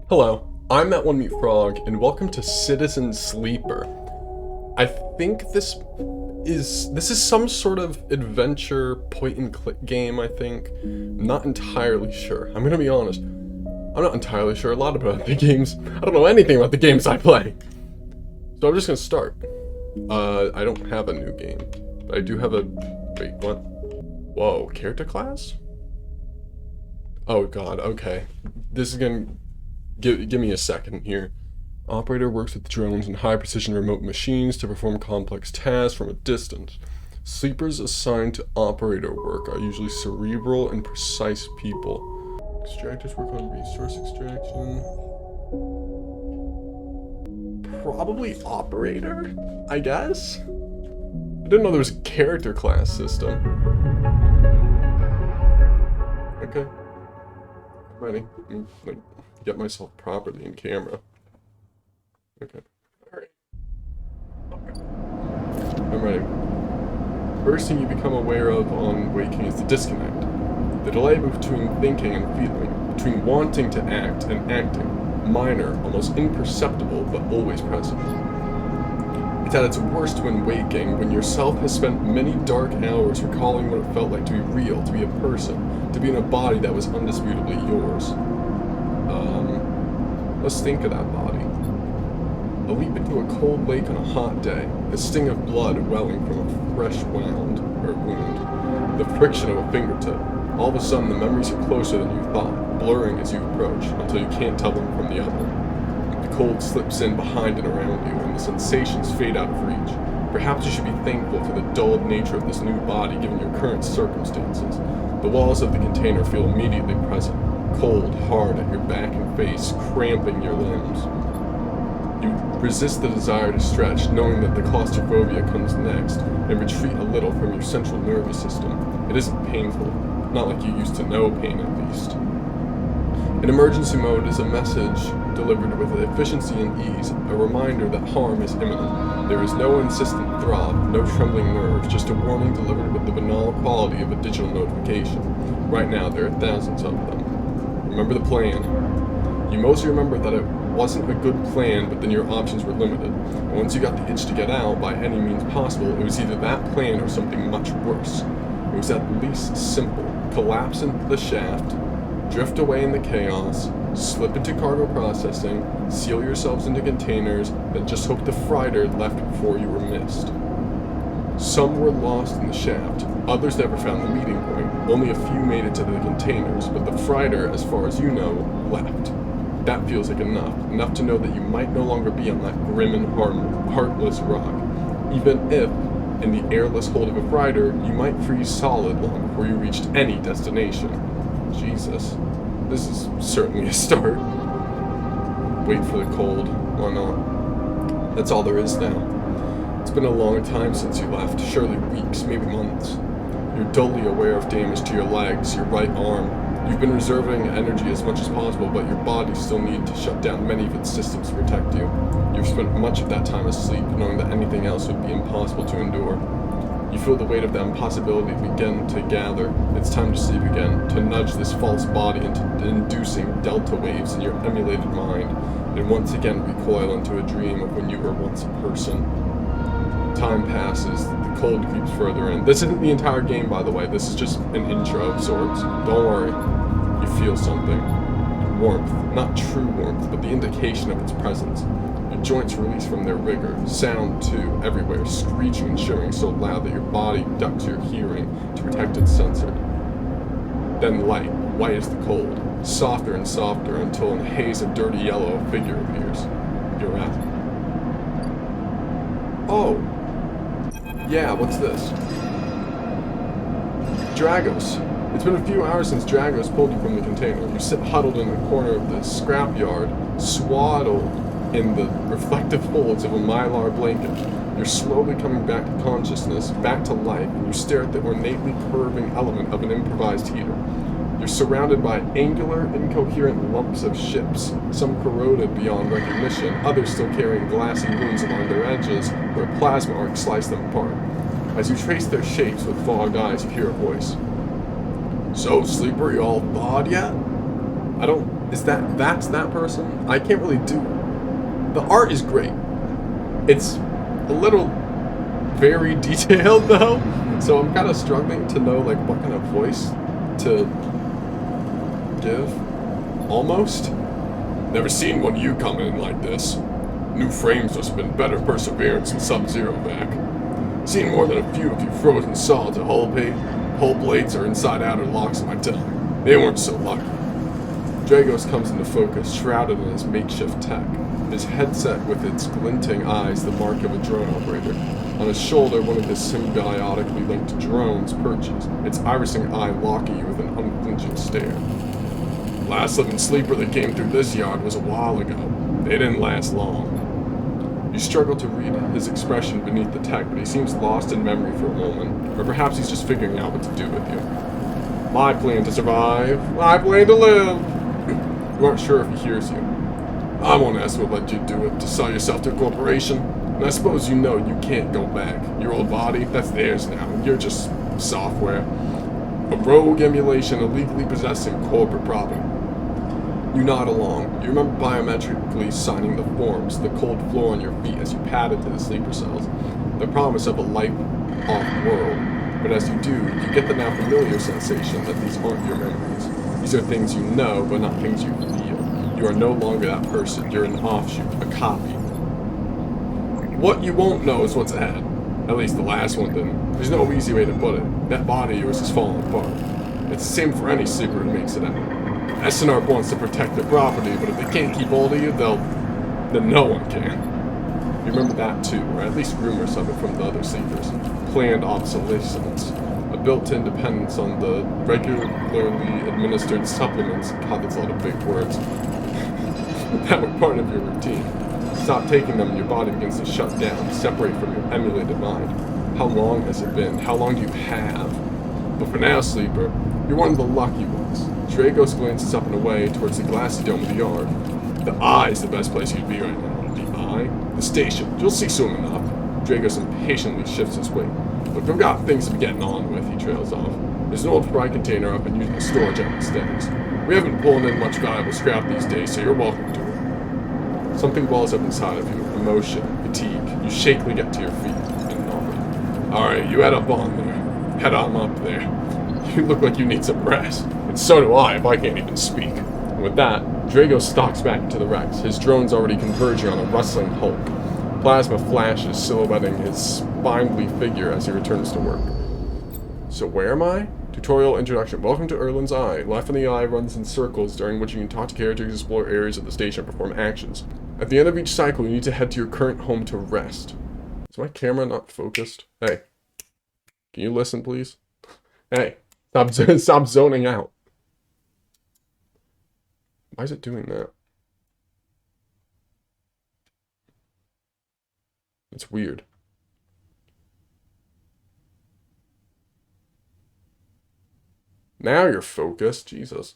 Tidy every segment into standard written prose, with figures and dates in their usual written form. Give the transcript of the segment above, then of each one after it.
Hello, I'm That One Mute Frog, and welcome to Citizen Sleeper. I think this is some sort of adventure point-and-click game, I think. I'm not entirely sure. I'm gonna be honest. I'm not entirely sure a lot about the games. I don't know anything about the games I play. So I'm just gonna start. I don't have a new game. But I do have a... Wait, what? Whoa, character class? Oh god, okay. This is gonna... Give me a second here. Operator works with drones and high-precision remote machines to perform complex tasks from a distance. Sleepers assigned to operator work are usually cerebral and precise people. Extractors work on resource extraction. Probably operator, I guess? I didn't know there was a character class system. Okay. Ready. Like, get myself properly in camera. Okay. Alright. Okay. I'm ready. First thing you become aware of on waking is the disconnect. The delay between thinking and feeling, between wanting to act and acting. Minor, almost imperceptible, but always present. It's at its worst when waking, when yourself has spent many dark hours recalling what it felt like to be real, to be a person, to be in a body that was undisputably yours. Let's think of that body. A leap into a cold lake on a hot day, a sting of blood welling from a fresh wound, the friction of a fingertip. All of a sudden the memories are closer than you thought, blurring as you approach, until you can't tell them from the other. The cold slips in behind and around you, and the sensations fade out of reach. Perhaps you should be thankful for the dulled nature of this new body given your current circumstances. The walls of the container feel immediately present. Cold, hard at your back and face, cramping your limbs. You resist the desire to stretch, knowing that the claustrophobia comes next, and retreat a little from your central nervous system. It isn't painful, not like you used to know pain at least. In emergency mode is a message delivered with efficiency and ease, a reminder that harm is imminent. There is no insistent throb, no trembling nerves, just a warning delivered with the banal quality of a digital notification. Right now, there are thousands of them. Remember the plan. You mostly remember that it wasn't a good plan, but then your options were limited. And once you got the itch to get out by any means possible, it was either that plan or something much worse. It was at least simple. Collapse into the shaft, drift away in the chaos, slip into cargo processing, seal yourselves into containers, then just hope the freighter left before you were missed. Some were lost in the shaft, others never found the meeting point. Only a few made it to the containers, but the freighter, as far as you know, left. That feels like enough to know that you might no longer be on that grim and heartless rock. Even if, in the airless hold of a freighter, you might freeze solid long before you reached any destination. Jesus, this is certainly a start. Wait for the cold, why not? That's all there is now. It's been a long time since you left, surely weeks, maybe months. You're dully aware of damage to your legs, your right arm. You've been reserving energy as much as possible, but your body still needed to shut down many of its systems to protect you. You've spent much of that time asleep, knowing that anything else would be impossible to endure. You feel the weight of that impossibility begin to gather. It's time to sleep again, to nudge this false body into inducing delta waves in your emulated mind, and once again recoil into a dream of when you were once a person. Time passes, the cold creeps further in. This isn't the entire game, by the way, this is just an intro of sorts. Don't worry, you feel something. Warmth, not true warmth, but the indication of its presence. Your joints release from their rigor, sound too, everywhere, screeching and shivering so loud that your body ducks your hearing to protect its sensor. Then light, white as the cold, softer and softer until in a haze of dirty yellow a figure appears. You're out. Oh! Yeah, what's this? Dragos. It's been a few hours since Dragos pulled you from the container. You sit huddled in the corner of the scrapyard, swaddled in the reflective folds of a mylar blanket. You're slowly coming back to consciousness, back to life, and you stare at the ornately curving element of an improvised heater. You're surrounded by angular, incoherent lumps of ships, some corroded beyond recognition, others still carrying glassy wounds along their edges where plasma arcs slice them apart. As you trace their shapes with fogged eyes, you hear a voice. "So, Sleeper, you all thawed yet?" I don't... That's that person? I can't really do... The art is great. It's a little very detailed, though. So I'm kind of struggling to know, like, what kind of voice to give. Almost. Never seen one of you coming in like this. New frames must have been better perseverance than Sub-Zero back. Seen more than a few of you frozen solids at hull blades or inside-outer locks in my time. They weren't so lucky. Dragos comes into focus, shrouded in his makeshift tech. His headset with its glinting eyes, the mark of a drone operator. On his shoulder, one of his symbiotically linked drones perches, its irising eye locking you with an unflinching stare. Last living sleeper that came through this yard was a while ago. They didn't last long. You struggle to read his expression beneath the tech, but he seems lost in memory for a moment, or perhaps he's just figuring out what to do with you. My plan to survive. My plan to live. You aren't sure if he hears you. I won't ask what led you to do it, to sell yourself to a corporation. And I suppose you know you can't go back. Your old body, that's theirs now. You're just software. A rogue emulation illegally possessing corporate property. You nod along. You remember biometrically signing the forms, the cold floor on your feet as you padded to the sleeper cells. The promise of a life-off world. But as you do, you get the now familiar sensation that these aren't your memories. These are things you know, but not things you feel. You are no longer that person. You're an offshoot, a copy. What you won't know is what's ahead. At least the last one didn't. There's no easy way to put it. That body of yours is falling apart. It's the same for any sleeper who makes it out. SNR wants to protect their property, but if they can't keep hold of you, then no one can. You remember that too, or at least rumors of it from the other sleepers. Planned obsolescence. A built-in dependence on the regularly administered supplements. God, that's a lot of big words. That were part of your routine. Stop taking them and your body begins to shut down, separate from your emulated mind. How long has it been? How long do you have? But for now, sleeper, you're one of the lucky ones. Dragos glances up and away towards the glassy dome of the yard. The eye is the best place you'd be right now. The eye? The station. You'll see soon enough. Dragos impatiently shifts his weight. Look, I've got things to be getting on with, he trails off. There's an old fry container up and using the storage at the stacks. We haven't pulled in much valuable scrap these days, so you're welcome to it. Something wells up inside of you. Emotion, fatigue. You shakily get to your feet and nod. Alright, you head up on there. Head on up there. You look like you need some rest. And so do I, if I can't even speak. And with that, Drago stalks back into the Rex, his drones already converging on a rustling hulk. Plasma flashes silhouetting his spindly figure as he returns to work. So where am I? Tutorial introduction. Welcome to Erlin's Eye. Life in the Eye runs in circles, during which you can talk to characters, explore areas of the station, and perform actions. At the end of each cycle, you need to head to your current home to rest. Is my camera not focused? Hey. Can you listen, please? Hey. Stop zoning out. Why is it doing that? It's weird. Now you're focused. Jesus.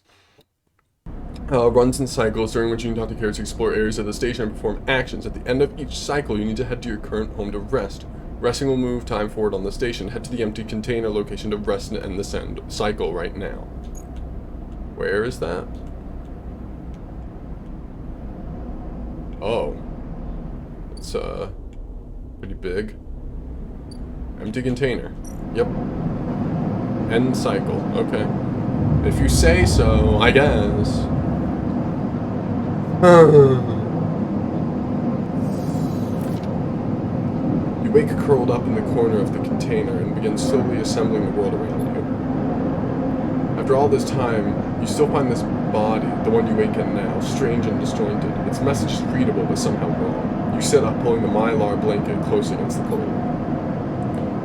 Runs in cycles, during which you can talk to characters, explore areas of the station, and perform actions. At the end of each cycle, you need to head to your current home to rest. Resting will move time forward on the station. Head to the empty container location to rest and end the cycle right now. Where is that? Oh. It's, pretty big. Empty container. Yep. End cycle. Okay. If you say so, I guess. You wake curled up in the corner of the container and begin slowly assembling the world around you. After all this time, you still find this body, the one you wake in now, strange and disjointed. Its message is readable but somehow wrong. You sit up, pulling the mylar blanket close against the cold.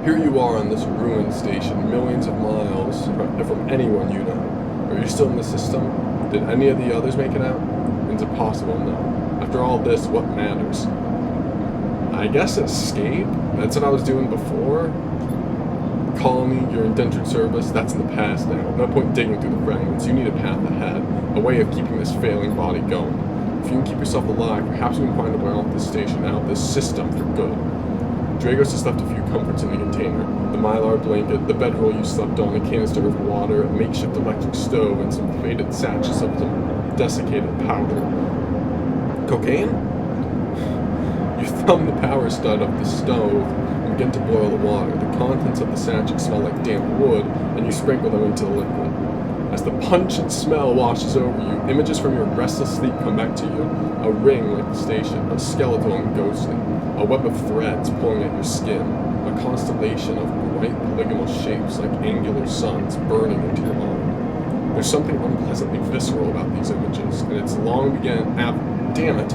Here you are on this ruined station, millions of miles from anyone you know. Are you still in the system? Did any of the others make it out? It's impossible, no. After all this, what matters? I guess escape? That's what I was doing before? Colony, your indentured service, that's in the past now. No point digging through the fragments. You need a path ahead. A way of keeping this failing body going. If you can keep yourself alive, perhaps you can find a way off this station, out of this system for good. Dragos has left a few comforts in the container. The mylar blanket, the bedroll you slept on, a canister of water, a makeshift electric stove, and some faded sachets of some desiccated powder. Cocaine? You thumb the power stud of the stove and begin to boil the water. The contents of the sachet smell like damp wood, and you sprinkle them into the liquid. As the pungent smell washes over you, images from your restless sleep come back to you. A ring like the station, a skeletal and ghostly, a web of threads pulling at your skin, a constellation of bright polygonal shapes like angular suns burning into your mind. There's something unpleasantly visceral about these images, and it's long damn it.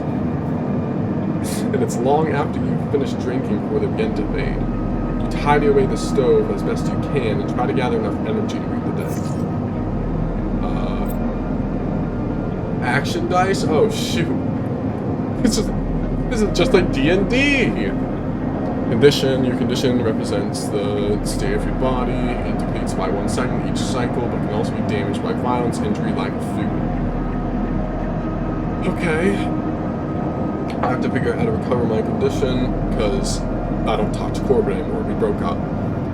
And it's long after you've finished drinking before they begin to fade. You tidy away the stove as best you can and try to gather enough energy to read the day. Action dice? Oh shoot. This is just like D&D! Condition. Your condition represents the state of your body. It depletes by 1 second each cycle, but can also be damaged by violence, injury, lack of food. Okay. I have to figure out how to recover my condition, because I don't talk to Corbin anymore. We broke up.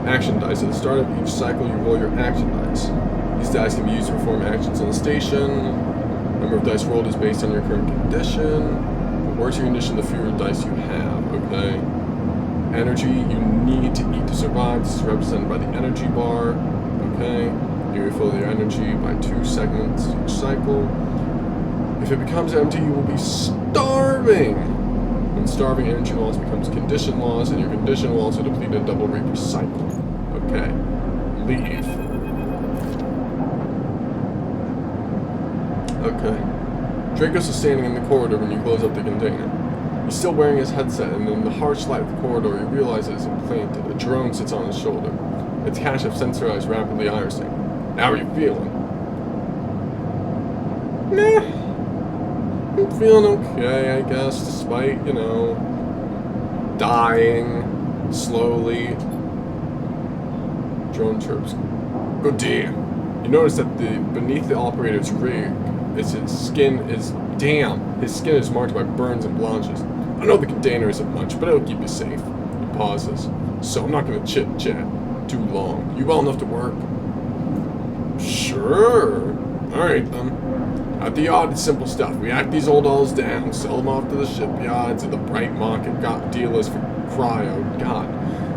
Action dice. At the start of each cycle, you roll your action dice. These dice can be used to perform actions on the station. Number of dice rolled is based on your current condition. The worse your condition, the fewer dice you have, okay? Energy, you need to eat to survive. This is represented by the energy bar, okay? You refill your energy by 2 segments each cycle. If it becomes empty, you will be starving. When starving, energy loss becomes condition loss, and your condition will also deplete a double rate per cycle. Okay. Leave. Okay. Dracos is standing in the corridor when you close up the container. He's still wearing his headset, and in the harsh light of the corridor, you realize it is implanted. A drone sits on his shoulder. Its cache of sensor eyes rapidly irising. How are you feeling? Meh. I'm feeling okay, I guess, despite, dying slowly. Drone chirps. Oh dear. You notice that beneath the operator's rig, his skin is marked by burns and blotches. I know the container isn't much, but it'll keep you safe. He pauses. So I'm not gonna chit-chat too long. You well enough to work? Sure. Alright then. At the yard, it's simple stuff. We hack these old hulls down, sell them off to the shipyards, and the bright market dealers for cryo. God.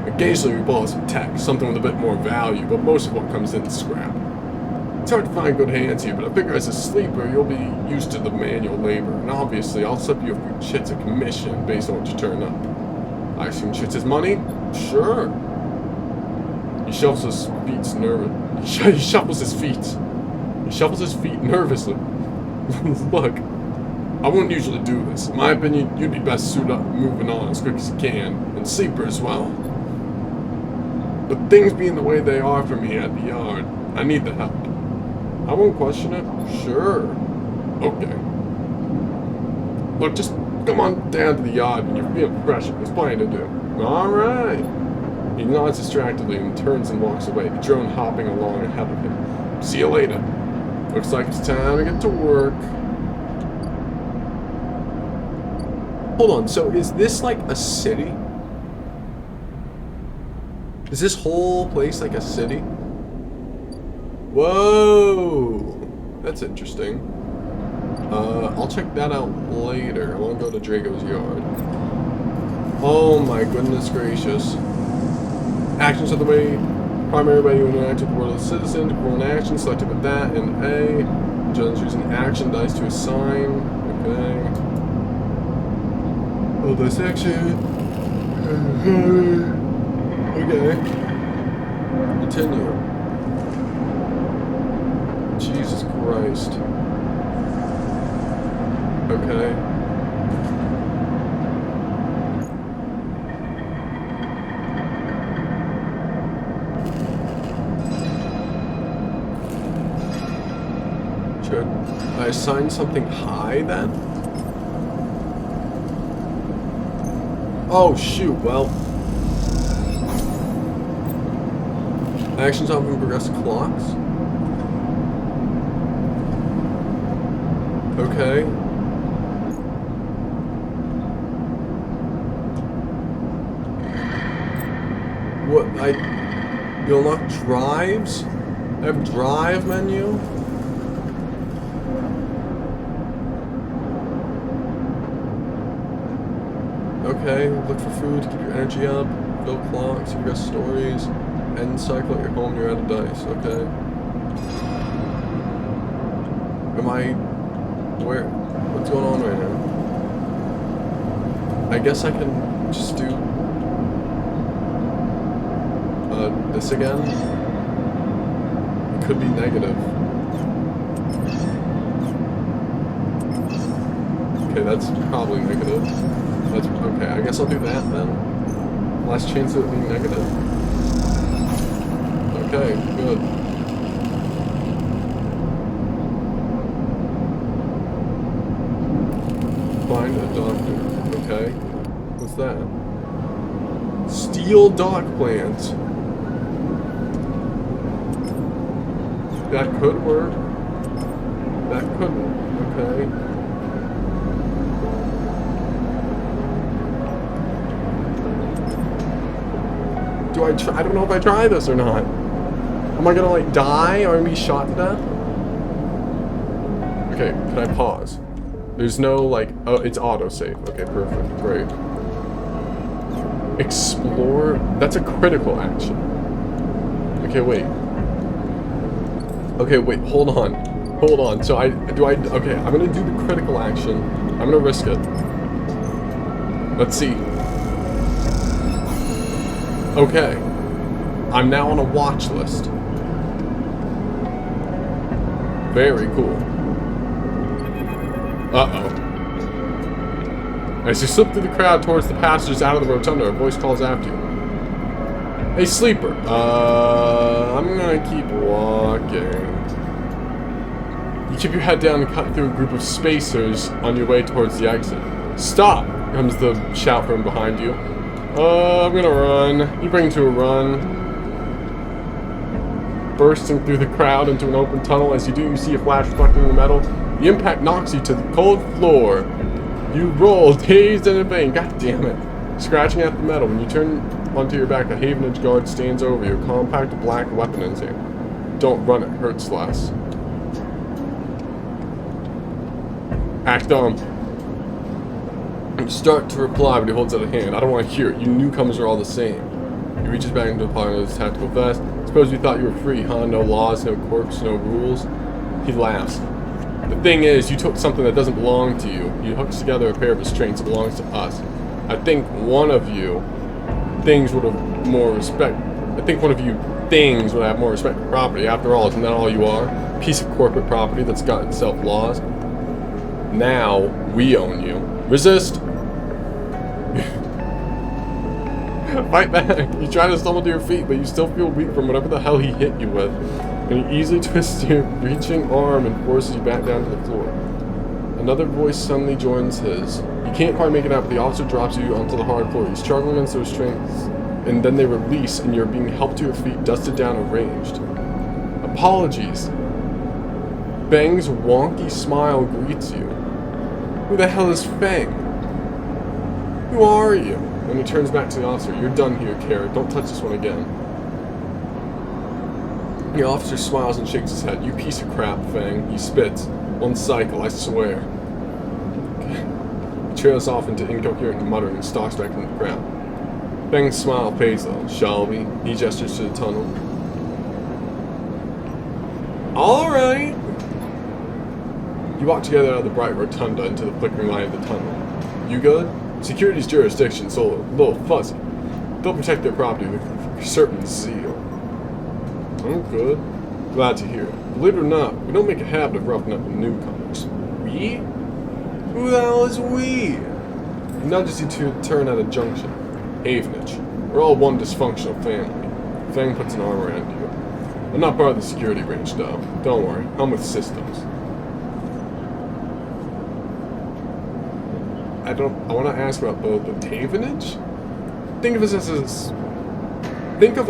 Occasionally we pull out some tech, something with a bit more value, but most of what comes in is scrap. It's hard to find good hands here, but I figure as a sleeper, you'll be used to the manual labor, and obviously I'll slip you a few chits of commission based on what you turn up. I assume chits is money? Sure. He shuffles his feet nervously. Look, I wouldn't usually do this. In my opinion, you'd be best suited up moving on as quick as you can, and sleeper as well. But things being the way they are for me at the yard, I need the help. I won't question it. Sure. Okay. Look, just come on down to the yard when you're feeling fresh. There's plenty to do. Alright. He nods distractedly and turns and walks away, the drone hopping along ahead of him. See you later. Looks like it's time to get to work. Hold on, so is this like a city? Is this whole place like a city? Whoa! That's interesting. I'll check that out later. I want to go to Drago's yard. Oh my goodness gracious. Actions are the primary way you interact with the world of the citizen. To perform an action, select it with that and A. Just use an action dice to assign. Okay. Oh, this action. Okay. Continue. Jesus Christ. Okay. Should I assign something high then? Oh shoot, well. Actions often progress clocks. Okay. What, you unlock drives? I have drive menu? Okay, look for food, keep your energy up, fill clocks, progress stories, end cycle at your home, you're out of dice, okay. Am I... where... what's going on right now? I guess I can just do... this again? It could be negative. Okay, that's probably negative. That's okay, I guess I'll do that then. Last chance of it being negative. Okay, good. Find a doctor. Okay. What's that? Steel dock plans. That could work. That couldn't. Okay. Do I try? I don't know if I try this or not. Am I gonna like die or be shot to death? Okay, can I pause? There's no like, oh, it's autosave. Okay, perfect, great. Explore, that's a critical action. Okay, wait. Okay, wait, hold on. Hold on, so okay, I'm gonna do the critical action. I'm gonna risk it. Let's see. Okay. I'm now on a watch list. Very cool. Uh-oh. As you slip through the crowd towards the passengers out of the rotunda, a voice calls after you. Hey, sleeper. I'm gonna keep walking. You keep your head down and cut through a group of spacers on your way towards the exit. Stop! Comes the shout from behind you. I'm gonna run. You bring to a run. Bursting through the crowd into an open tunnel. As you do, you see a flash reflecting in the metal. The impact knocks you to the cold floor. You roll, dazed and in pain. God damn it. Scratching at the metal. When you turn onto your back, a Havenage guard stands over you, a compact black weapon in his hand. Don't run, it hurts less. Act on. You start to reply, but he holds out a hand. I don't want to hear it. You newcomers are all the same. He reaches back into the pocket of his tactical vest. Suppose you thought you were free, huh? No laws, no quirks, no rules. He laughs. The thing is, you took something that doesn't belong to you. You hooked together a pair of restraints that belongs to us. I think one of you things would have more respect. I think one of you things would have more respect for property. After all, isn't that all you are? A piece of corporate property that's got itself laws. Now we own you. Resist. Fight back. You try to stumble to your feet, but you still feel weak from whatever the hell he hit you with. And he easily twists your reaching arm and forces you back down to the floor. Another voice suddenly joins his. You can't quite make it out, but the officer drops you onto the hard floor. You struggle against those restraints, and then they release, and you're being helped to your feet, dusted down, arranged. Apologies. Fang's wonky smile greets you. Who the hell is Fang? Who are you? When he turns back to the officer, you're done here, Carrot. Don't touch this one again. The officer smiles and shakes his head. You piece of crap, Fang. He spits. One cycle, I swear. He trails off into incoherent muttering and stalks back into the crowd. Fang's smile fades though. Shall we? He gestures to the tunnel. Alright! You walk together out of the bright rotunda into the flickering light of the tunnel. You good? Security's jurisdiction, so a little fuzzy. They'll protect their property with a certain zeal. I'm good. Glad to hear it. Believe it or not, we don't make a habit of roughing up the newcomers. We? Who the hell is we? He nudges you to turn at a junction. Havenage. We're all one dysfunctional family. Fang puts an arm around you. I'm not part of the security range, though. Don't worry, I'm with systems. I want to ask about both the Havenage? Think of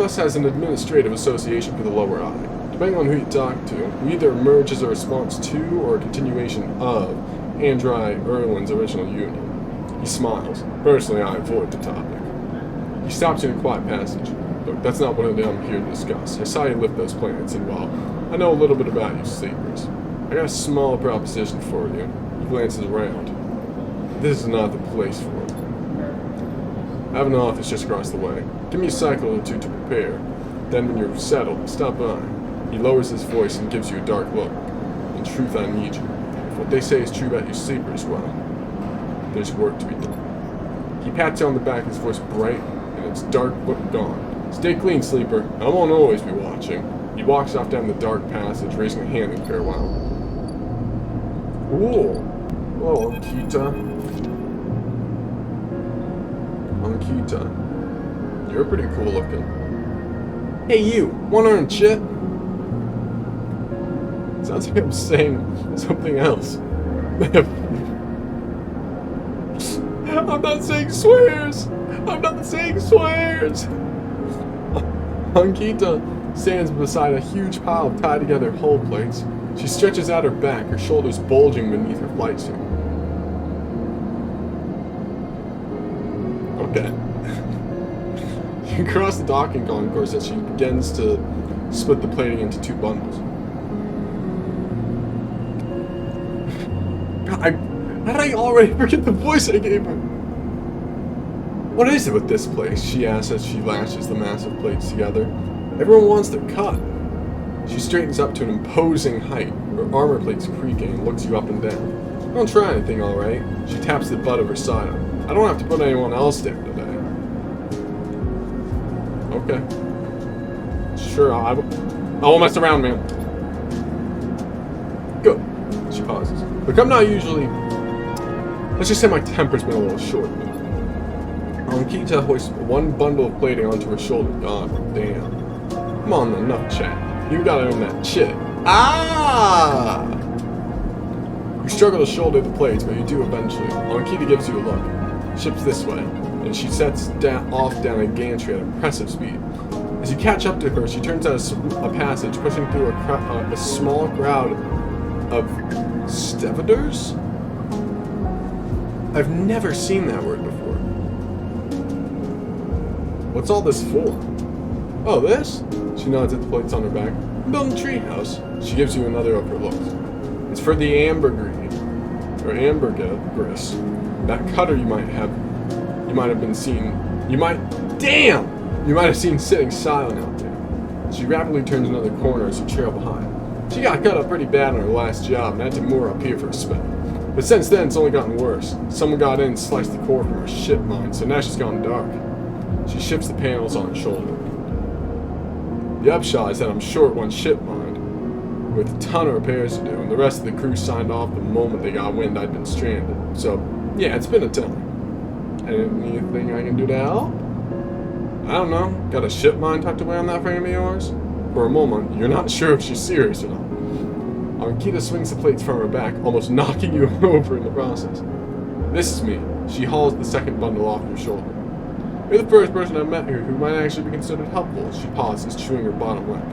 us as an administrative association for the lower eye. Depending on who you talk to, we either emerge as a response to or a continuation of Andrai Erwin's original union. He smiles. Personally, I avoid the topic. He stops in a quiet passage. Look, that's not what I'm here to discuss. I saw you lift those planets, and well, I know a little bit about you sleepers. I got a small proposition for you. He glances around. This is not the place for it. I have an office just across the way. Give me a cycle or two to prepare. Then when you're settled, stop by. He lowers his voice and gives you a dark look. In truth, I need you. If what they say is true about you sleepers, well, there's work to be done. He pats you on the back, his voice bright, and it's dark but gone. Stay clean, sleeper. I won't always be watching. He walks off down the dark passage, raising a hand in farewell. Ooh. Hello, Ankita. Ankita. You're pretty cool looking. Hey you, wanna earn shit? Sounds like I'm saying something else. I'm not saying swears! I'm not saying swears! Ankita stands beside a huge pile of tied together hull plates. She stretches out her back, her shoulders bulging beneath her flight suit. Okay. You cross the docking concourse as she begins to split the plating into two bundles. God, how did I already forget the voice I gave her? What is it with this place? She asks as she lashes the massive plates together. Everyone wants their cut. She straightens up to an imposing height, her armor plates creaking, and looks you up and down. Don't try anything, alright? She taps the butt of her sidearm. I don't have to put anyone else down today. Okay. Sure, I won't mess around, man. Good. She pauses. Look, I'm not usually... Let's just say my temper's been a little short. Ankita hoists one bundle of plating onto her shoulder. God damn. Come on, enough chat. You gotta own that shit. Ah! You struggle to shoulder the plates, but you do eventually. Ankita gives you a look. Ship's this way. And she sets off down a gantry at impressive speed. As you catch up to her, she turns out a passage, pushing through a small crowd of stevedores? I've never seen that word before. What's all this for? Oh, this? She nods at the plates on her back. I'm building a treehouse. She gives you another of her looks. It's for the ambergris. That cutter you might have been seen. You might have seen sitting silent out there. She rapidly turns another corner as you trail behind. She got cut up pretty bad on her last job and had to moor up here for a spell. But since then, it's only gotten worse. Someone got in and sliced the core from her ship mine, so now she's gone dark. She shifts the panels on her shoulder. The upshot is that I'm short one ship mine, with a ton of repairs to do, and the rest of the crew signed off the moment they got wind I'd been stranded. So, yeah, it's been a ton. Anything I can do to help? I don't know. Got a ship mine tucked away on that frame of yours? For a moment, you're not sure if she's serious or not. Ankita swings the plates from her back, almost knocking you over in the process. This is me. She hauls the second bundle off your shoulder. You're the first person I've met here who might actually be considered helpful. She pauses, chewing her bottom lip.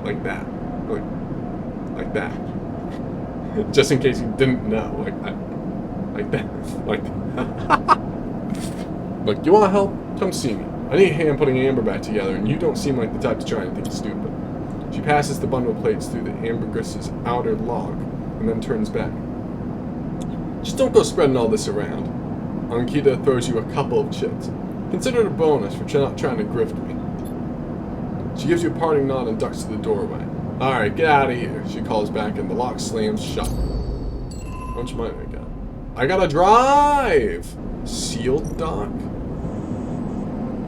Like that. Like that. Just in case you didn't know. Like that. Look, you want help? Come see me. I need a hand putting Amber back together, and you don't seem like the type to try anything stupid. She passes the bundle of plates through the ambergris's outer log, and then turns back. Just don't go spreading all this around. Ankita throws you a couple of chips. Consider it a bonus for not trying to grift me. She gives you a parting nod and ducks to the doorway. Alright, get out of here, she calls back, and the lock slams shut. How much money I got? I gotta drive! Sealed dock?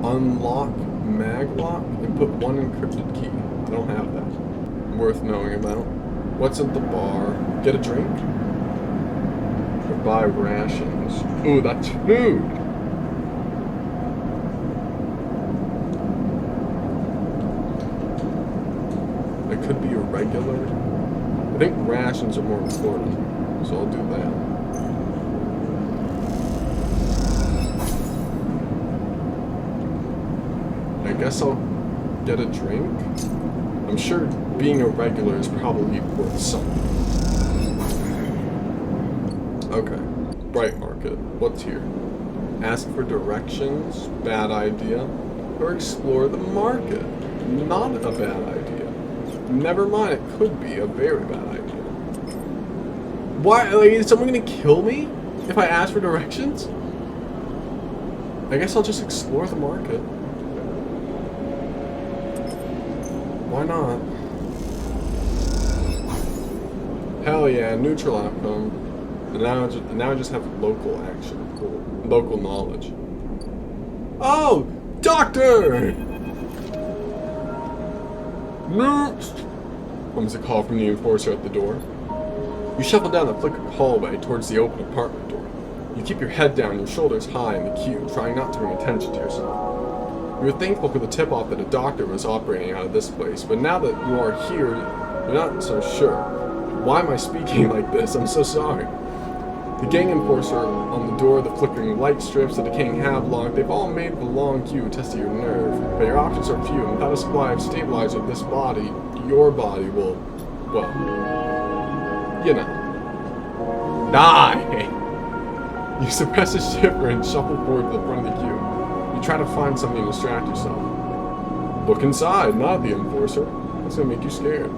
Unlock maglock and put one encrypted key. I don't have that. Worth knowing about. What's at the bar? Get a drink? Or buy rations. Ooh, that's food! It could be a regular. I think rations are more important, so I'll do that. I guess I'll get a drink. I'm sure being a regular is probably worth something. Okay. Bright Market. What's here? Ask for directions. Bad idea. Or explore the market. Not a bad idea. Never mind, it could be a very bad idea. Why? Like, is someone gonna kill me if I ask for directions? I guess I'll just explore the market. Why not? Hell yeah, neutral outcome. And now I just have local action. Cool. Local knowledge. Oh! Doctor! Next! Comes a call from the enforcer at the door. You shuffle down the flickered hallway towards the open apartment door. You keep your head down, your shoulders high in the queue, trying not to bring attention to yourself. You were thankful for the tip-off that a doctor was operating out of this place, but now that you are here, you're not so sure. Why am I speaking like this? I'm so sorry. The gang enforcer on the door, the flickering light strips, the decaying Havelock, they've all made the long queue testing your nerve, but your options are few, and without a supply of stabilizer, this body, your body will, well, you know, die! You suppress a shiver and shuffle forward to the front of the queue. You try to find something to distract yourself. Look inside, not the enforcer. That's gonna make you scared.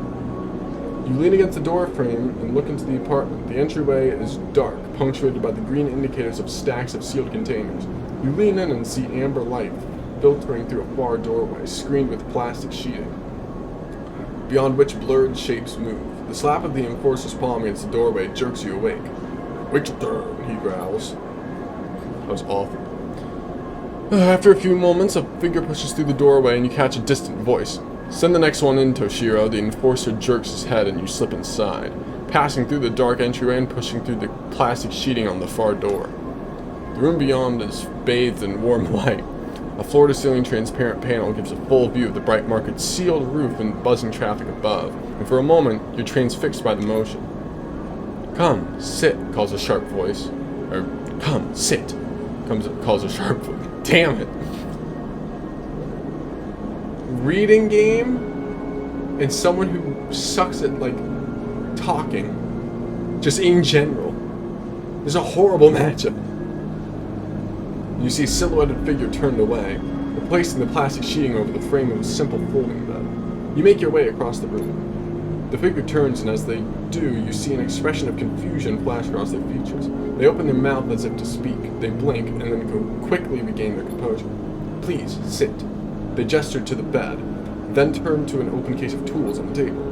You lean against the door frame and look into the apartment. The entryway is dark, punctuated by the green indicators of stacks of sealed containers. You lean in and see amber light filtering through a far doorway, screened with plastic sheeting, beyond which blurred shapes move. The slap of the enforcer's palm against the doorway jerks you awake. Wait your turn, he growls. That was awful. After a few moments, a figure pushes through the doorway and you catch a distant voice. Send the next one in, Toshiro. The enforcer jerks his head and you slip inside, passing through the dark entryway and pushing through the plastic sheeting on the far door. The room beyond is bathed in warm light. A floor-to-ceiling transparent panel gives a full view of the bright market's sealed roof and buzzing traffic above, and for a moment, you're transfixed by the motion. Come, sit, calls a sharp voice. Or, come, sit, calls a sharp voice. Damn it. Reading game and someone who sucks at, like, talking, just in general. There's a horrible matchup. You see a silhouetted figure turned away, replacing the plastic sheeting over the frame of a simple folding bed. You make your way across the room. The figure turns, and as they do, you see an expression of confusion flash across their features. They open their mouth as if to speak. They blink, and then quickly regain their composure. Please, sit. They gesture to the bed, then turn to an open case of tools on the table.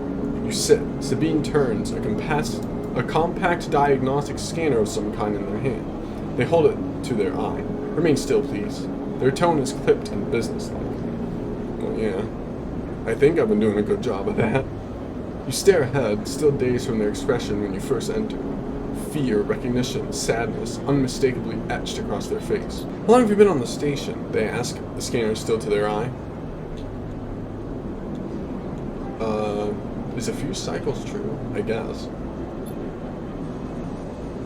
You sit. Sabine turns, a compact diagnostic scanner of some kind in their hand. They hold it to their eye. Remain still, please. Their tone is clipped and businesslike. Well, yeah. I think I've been doing a good job of that. You stare ahead, still dazed from their expression when you first enter. Fear, recognition, sadness, unmistakably etched across their face. How long have you been on the station? They ask, the scanner still to their eye. Is a few cycles true? I guess.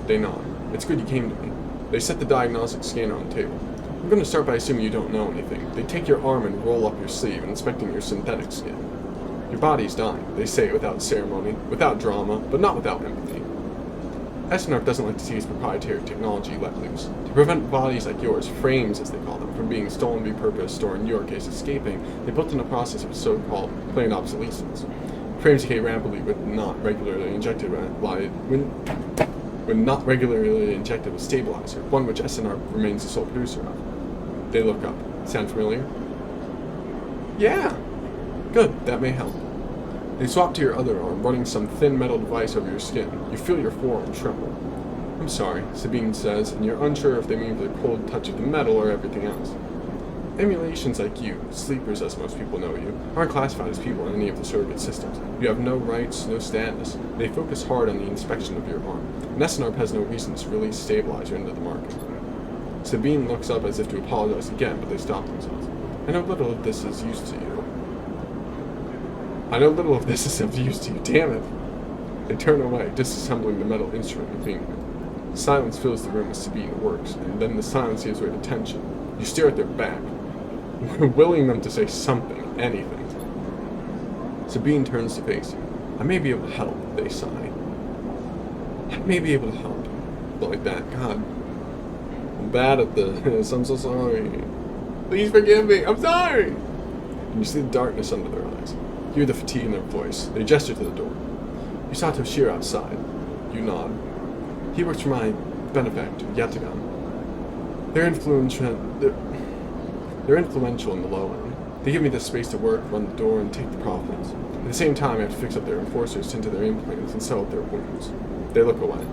They nod. It's good you came to me. They set the diagnostic scanner on the table. I'm going to start by assuming you don't know anything. They take your arm and roll up your sleeve, inspecting your synthetic skin. Your body's dying, they say without ceremony, without drama, but not without empathy. SNRF doesn't like to see its proprietary technology let loose. To prevent bodies like yours, frames as they call them, from being stolen, repurposed, or in your case escaping, they built in a process of so-called planned obsolescence. Frames decay rapidly when not regularly injected with stabilizer, one which SNR remains the sole producer of. They look up. Sound familiar? Yeah! Good, that may help. They swap to your other arm, running some thin metal device over your skin. You feel your forearm tremble. I'm sorry, Sabine says, and you're unsure if they mean the cold touch of the metal or everything else. Emulations like you, sleepers as most people know you, aren't classified as people in any of the surrogate systems. You have no rights, no status. They focus hard on the inspection of your arm, and SNRP has no reason to release stabilizer into the market. Sabine looks up as if to apologize again, but they stop themselves. I know little of this is used to you. Damn it. They turn away, disassembling the metal instrument and cleaning it. Silence fills the room as Sabine works, and then the silence gives way to tension. You stare at their back, willing them to say something, anything. Sabine turns to face you. I may be able to help, they sigh. I may be able to help. But like that, God. I'm bad at this. I'm so sorry. Please forgive me. I'm sorry. And you see the darkness under their eyes. You hear the fatigue in their voice. They gesture to the door. You saw Toshiro outside. You nod. He works for my benefactor, Yatagan. They're influential. They're influential in the low end. They give me the space to work, run the door, and take the profits. At the same time, I have to fix up their enforcers, tend to their implants, and sew up their wounds. They look away.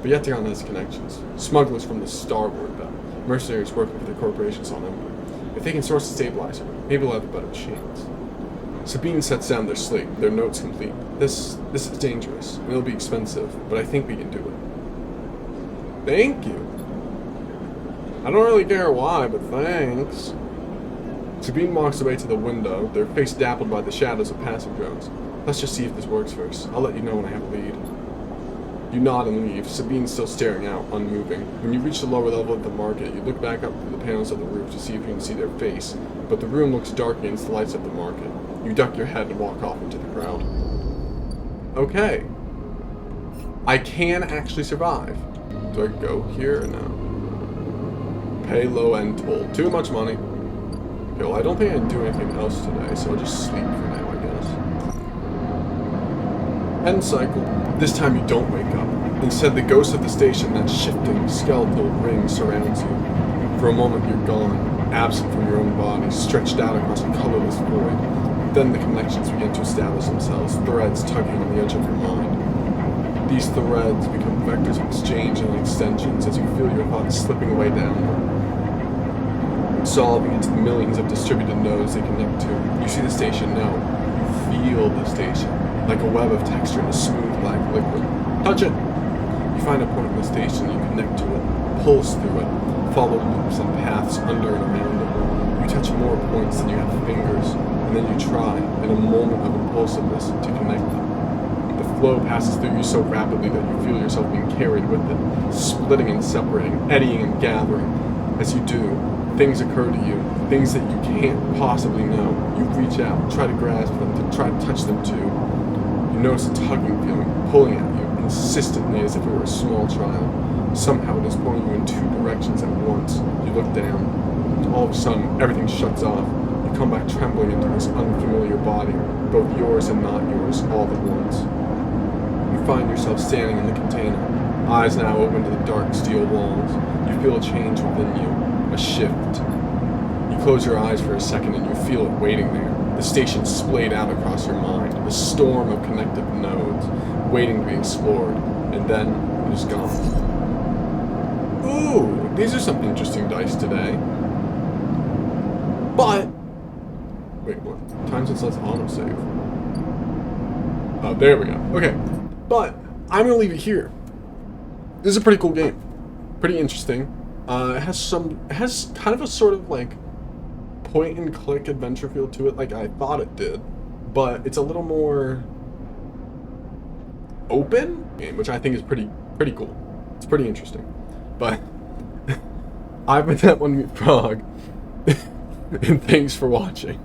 But Yetion has connections. Smugglers from the Starboard Belt. Mercenaries working for the corporations on Ember. If they can source a stabilizer, maybe we'll have a better chance. Sabine sets down their slate, their notes complete. This is dangerous, and it'll be expensive, but I think we can do it. Thank you. I don't really care why, but thanks. Sabine walks away to the window, their face dappled by the shadows of passing drones. Let's just see if this works first. I'll let you know when I have a lead. You nod and leave, Sabine still staring out, unmoving. When you reach the lower level of the market, you look back up through the panels of the roof to see if you can see their face, but the room looks dark against the lights of the market. You duck your head and walk off into the crowd. Okay. I can actually survive. Do I go here or no? Pay low-end toll. Too much money. Okay, well, I don't think I can do anything else today, so I'll just sleep for now, I guess. End cycle. This time you don't wake up. Instead, the ghost of the station, that shifting, skeletal ring, surrounds you. For a moment, you're gone, absent from your own body, stretched out across a colorless void. Then the connections begin to establish themselves, threads tugging on the edge of your mind. These threads become vectors of exchange and extensions as you feel your thoughts slipping away downward, solving into the millions of distributed nodes they connect to. You see the station now. You feel the station, like a web of texture in a smooth black liquid. Touch it! You find a point in the station, you connect to it, pulse through it, follow loops and paths under and around it. You touch more points than you have fingers, and then you try, in a moment of impulsiveness, to connect them. The flow passes through you so rapidly that you feel yourself being carried with it, splitting and separating, eddying and gathering. As you do, things occur to you, things that you can't possibly know. You reach out, try to grasp them, to try to touch them too. You notice a tugging feeling, pulling at you, insistently as if it were a small child. Somehow it is pulling you in two directions at once. You look down. All of a sudden, everything shuts off. You come back trembling into this unfamiliar body, both yours and not yours, all at once. You find yourself standing in the container, eyes now open to the dark steel walls. You feel a change within you, a shift. You close your eyes for a second and you feel it waiting there. The station splayed out across your mind, a storm of connected nodes, waiting to be explored, and then it is gone. Ooh, these are some interesting dice today. But, wait, what? Time since let's autosave. Oh, there we go. Okay, but I'm gonna leave it here. This is a pretty cool game, pretty interesting. It has kind of a sort of like point and click adventure feel to it, like I thought it did, but it's a little more open game, which I think is pretty cool. It's pretty interesting. But I've been that one Frog, and thanks for watching.